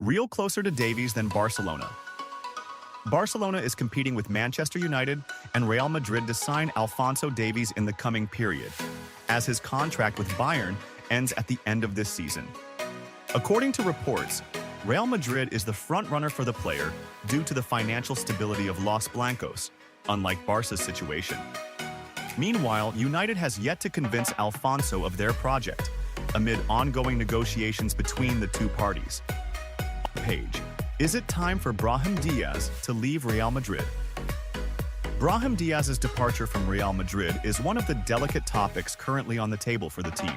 real closer to Davies than Barcelona. Barcelona is competing with Manchester United and Real Madrid to sign Alphonso Davies in the coming period, as his contract with Bayern ends at the end of this season. According to reports, Real Madrid is the front-runner for the player due to the financial stability of Los Blancos, unlike Barca's situation. Meanwhile, United has yet to convince Alphonso of their project, amid ongoing negotiations between the two parties. Page. Is it time for Brahim Diaz to leave Real Madrid? Brahim Diaz's departure from Real Madrid is one of the delicate topics currently on the table for the team,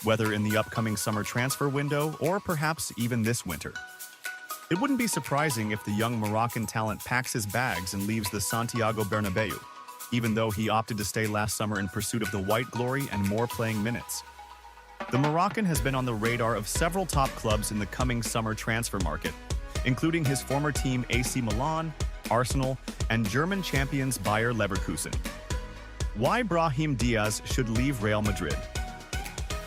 whether in the upcoming summer transfer window or perhaps even this winter. It wouldn't be surprising if the young Moroccan talent packs his bags and leaves the Santiago Bernabeu, even though he opted to stay last summer in pursuit of the white glory and more playing minutes. The Moroccan has been on the radar of several top clubs in the coming summer transfer market, including his former team AC Milan, Arsenal, and German champions Bayer Leverkusen. Why Brahim Diaz should leave Real Madrid?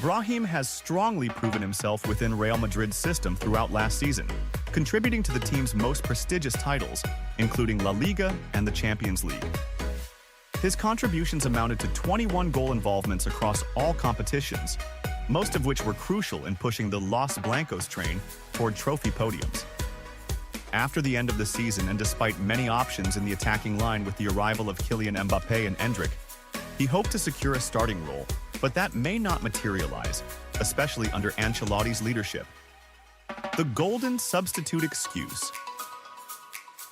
Brahim has strongly proven himself within Real Madrid's system throughout last season, contributing to the team's most prestigious titles, including La Liga and the Champions League. His contributions amounted to 21 goal involvements across all competitions, most of which were crucial in pushing the Los Blancos train toward trophy podiums. After the end of the season, and despite many options in the attacking line with the arrival of Kylian Mbappé and Endrick, he hoped to secure a starting role, but that may not materialize, especially under Ancelotti's leadership. The golden substitute excuse.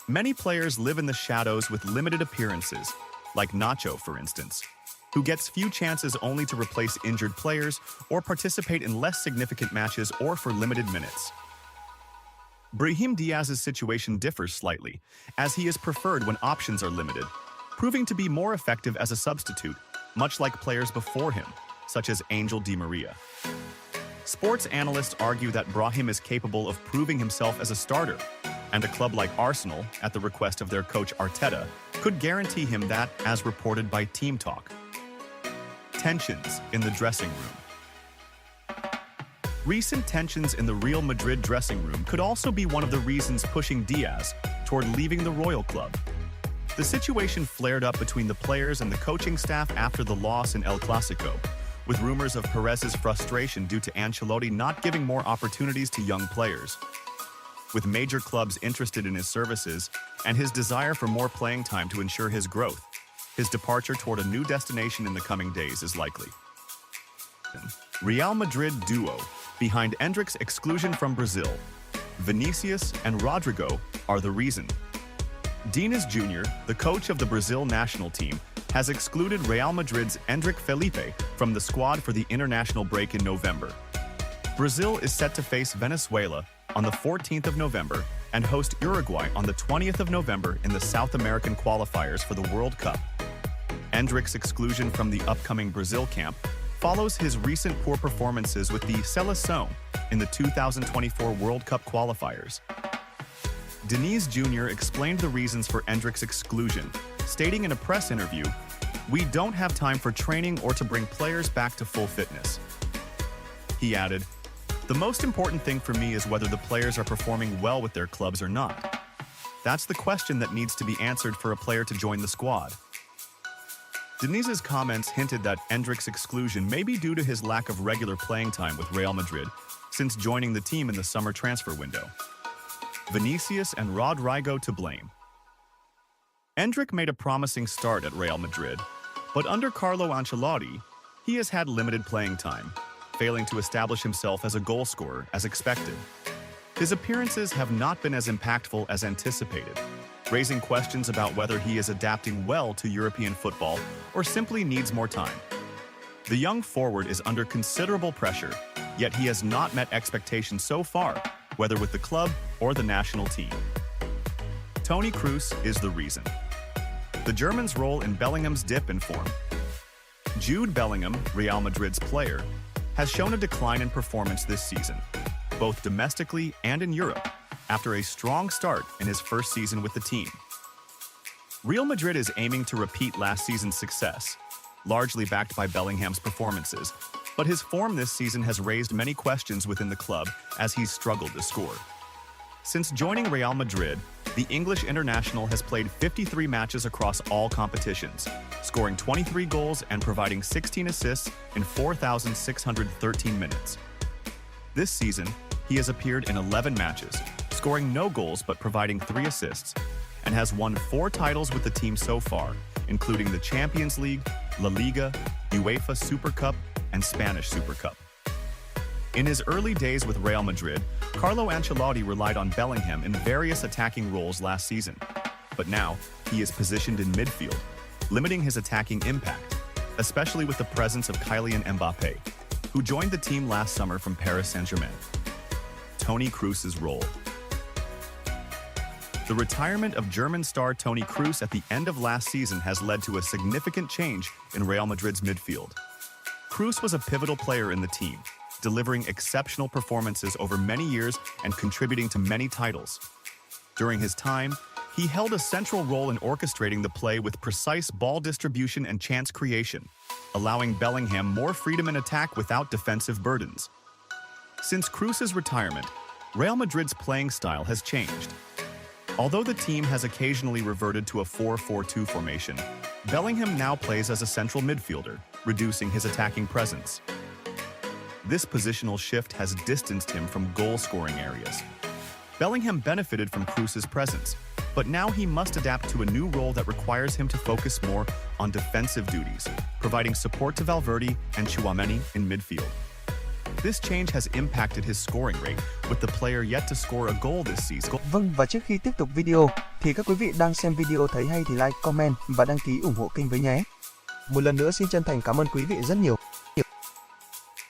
Many players live in the shadows with limited appearances, like Nacho, for instance, who gets few chances only to replace injured players or participate in less significant matches or for limited minutes. Brahim Diaz's situation differs slightly, as he is preferred when options are limited, proving to be more effective as a substitute, much like players before him, such as Angel Di Maria. Sports analysts argue that Brahim is capable of proving himself as a starter, and a club like Arsenal, at the request of their coach Arteta, could guarantee him that, as reported by Team Talk. Tensions in the dressing room. Recent tensions in the Real Madrid dressing room could also be one of the reasons pushing Diaz toward leaving the Royal Club. The situation flared up between the players and the coaching staff after the loss in El Clasico, with rumors of Perez's frustration due to Ancelotti not giving more opportunities to young players. With major clubs interested in his services and his desire for more playing time to ensure his growth, his departure toward a new destination in the coming days is likely. Real Madrid duo behind Endrick's exclusion from Brazil. Vinicius and Rodrigo are the reason. Diaz Jr., the coach of the Brazil national team, has excluded Real Madrid's Endrick Felipe from the squad for the international break in November. Brazil is set to face Venezuela on the 14th of November and host Uruguay on the 20th of November in the South American qualifiers for the World Cup. Endrick's exclusion from the upcoming Brazil camp follows his recent poor performances with the Seleção in the 2024 World Cup qualifiers. Diaz Jr. explained the reasons for Endrick's exclusion, stating in a press interview, "We don't have time for training or to bring players back to full fitness." He added, "The most important thing for me is whether the players are performing well with their clubs or not. That's the question that needs to be answered for a player to join the squad." Diniz's comments hinted that Endrick's exclusion may be due to his lack of regular playing time with Real Madrid since joining the team in the summer transfer window. Vinicius and Rodrigo to blame. Endrick made a promising start at Real Madrid, but under Carlo Ancelotti, he has had limited playing time, failing to establish himself as a goal scorer as expected. His appearances have not been as impactful as anticipated, raising questions about whether he is adapting well to European football or simply needs more time. The young forward is under considerable pressure, yet he has not met expectations so far, whether with the club or the national team. Toni Kroos is the reason. The German's role in Bellingham's dip in form. Jude Bellingham, Real Madrid's player, has shown a decline in performance this season, both domestically and in Europe, after a strong start in his first season with the team. Real Madrid is aiming to repeat last season's success, largely backed by Bellingham's performances, but his form this season has raised many questions within the club as he's struggled to score. Since joining Real Madrid, the English international has played 53 matches across all competitions, scoring 23 goals and providing 16 assists in 4,613 minutes. This season, he has appeared in 11 matches, scoring no goals but providing 3 assists, and has won 4 titles with the team so far, including the Champions League, La Liga, UEFA Super Cup, and Spanish Super Cup. In his early days with Real Madrid, Carlo Ancelotti relied on Bellingham in various attacking roles last season, but now he is positioned in midfield, limiting his attacking impact, especially with the presence of Kylian Mbappé, who joined the team last summer from Paris Saint-Germain. Toni Kroos's role. The retirement of German star Toni Kroos at the end of last season has led to a significant change in Real Madrid's midfield. Kroos was a pivotal player in the team, delivering exceptional performances over many years and contributing to many titles. During his time, he held a central role in orchestrating the play with precise ball distribution and chance creation, allowing Bellingham more freedom in attack without defensive burdens. Since Kroos's retirement, Real Madrid's playing style has changed. Although the team has occasionally reverted to a 4-4-2 formation, Bellingham now plays as a central midfielder, reducing his attacking presence. This positional shift has distanced him from goal-scoring areas. Bellingham benefited from Kroos's presence, but now he must adapt to a new role that requires him to focus more on defensive duties, providing support to Valverde and Tchouaméni in midfield. This change has impacted his scoring rate, with the player yet to score a goal this season. Vâng, và trước khi tiếp tục video, thì các quý vị đang xem video thấy hay thì like, comment và đăng ký ủng hộ kênh với nhé. Một lần nữa xin chân thành cảm ơn quý vị rất nhiều.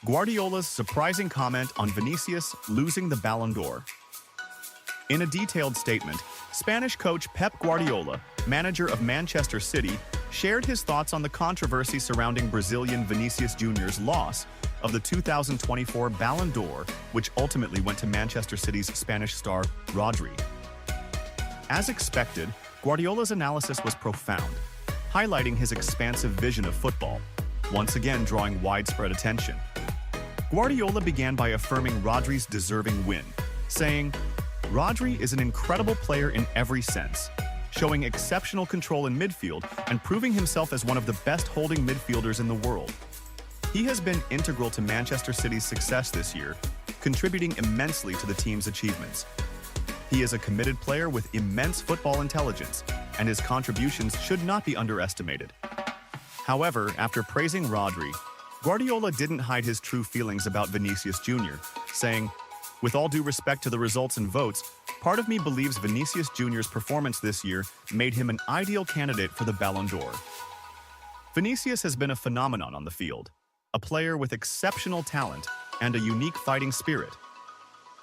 Guardiola's surprising comment on Vinicius losing the Ballon d'Or. In a detailed statement, Spanish coach Pep Guardiola, manager of Manchester City, shared his thoughts on the controversy surrounding Brazilian Vinicius Jr.'s loss of the 2024 Ballon d'Or, which ultimately went to Manchester City's Spanish star, Rodri. As expected, Guardiola's analysis was profound, highlighting his expansive vision of football, once again drawing widespread attention. Guardiola began by affirming Rodri's deserving win, saying, "Rodri is an incredible player in every sense, showing exceptional control in midfield and proving himself as one of the best holding midfielders in the world. He has been integral to Manchester City's success this year, contributing immensely to the team's achievements. He is a committed player with immense football intelligence, and his contributions should not be underestimated." However, after praising Rodri, Guardiola didn't hide his true feelings about Vinicius Jr., saying, "With all due respect to the results and votes, part of me believes Vinicius Jr.'s performance this year made him an ideal candidate for the Ballon d'Or." Vinicius has been a phenomenon on the field, a player with exceptional talent and a unique fighting spirit.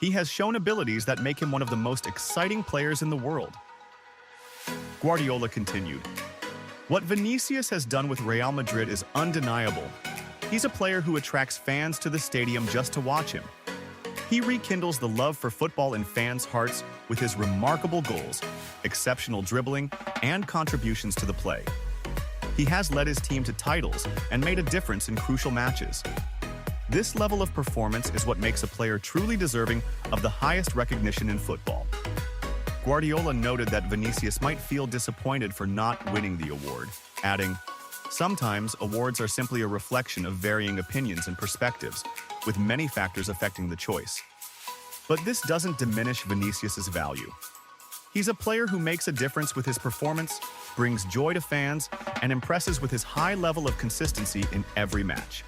He has shown abilities that make him one of the most exciting players in the world. Guardiola continued, "What Vinicius has done with Real Madrid is undeniable. He's a player who attracts fans to the stadium just to watch him. He rekindles the love for football in fans' hearts with his remarkable goals, exceptional dribbling, and contributions to the play. He has led his team to titles and made a difference in crucial matches. This level of performance is what makes a player truly deserving of the highest recognition in football." Guardiola noted that Vinicius might feel disappointed for not winning the award, adding, "Sometimes awards are simply a reflection of varying opinions and perspectives, with many factors affecting the choice. But this doesn't diminish Vinicius's value. He's a player who makes a difference with his performance, brings joy to fans, and impresses with his high level of consistency in every match."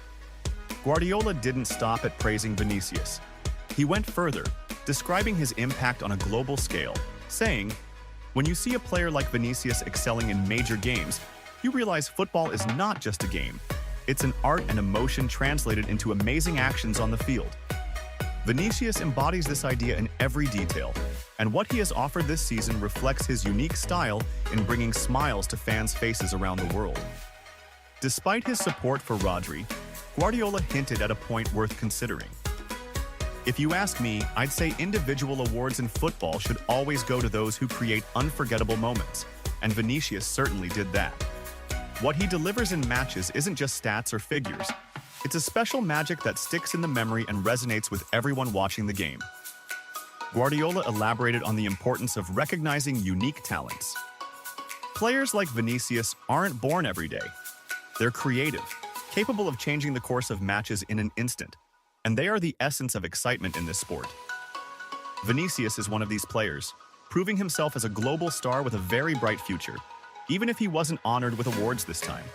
Guardiola didn't stop at praising Vinicius. He went further, describing his impact on a global scale, saying, "When you see a player like Vinicius excelling in major games, you realize football is not just a game. It's an art and emotion translated into amazing actions on the field." Vinicius embodies this idea in every detail, and what he has offered this season reflects his unique style in bringing smiles to fans' faces around the world. Despite his support for Rodri, Guardiola hinted at a point worth considering. "If you ask me, I'd say individual awards in football should always go to those who create unforgettable moments, and Vinicius certainly did that. What he delivers in matches isn't just stats or figures. It's a special magic that sticks in the memory and resonates with everyone watching the game." Guardiola elaborated on the importance of recognizing unique talents. Players like Vinicius aren't born every day. They're creative, capable of changing the course of matches in an instant, and they are the essence of excitement in this sport. Vinicius is one of these players, proving himself as a global star with a very bright future, even if he wasn't honored with awards this time.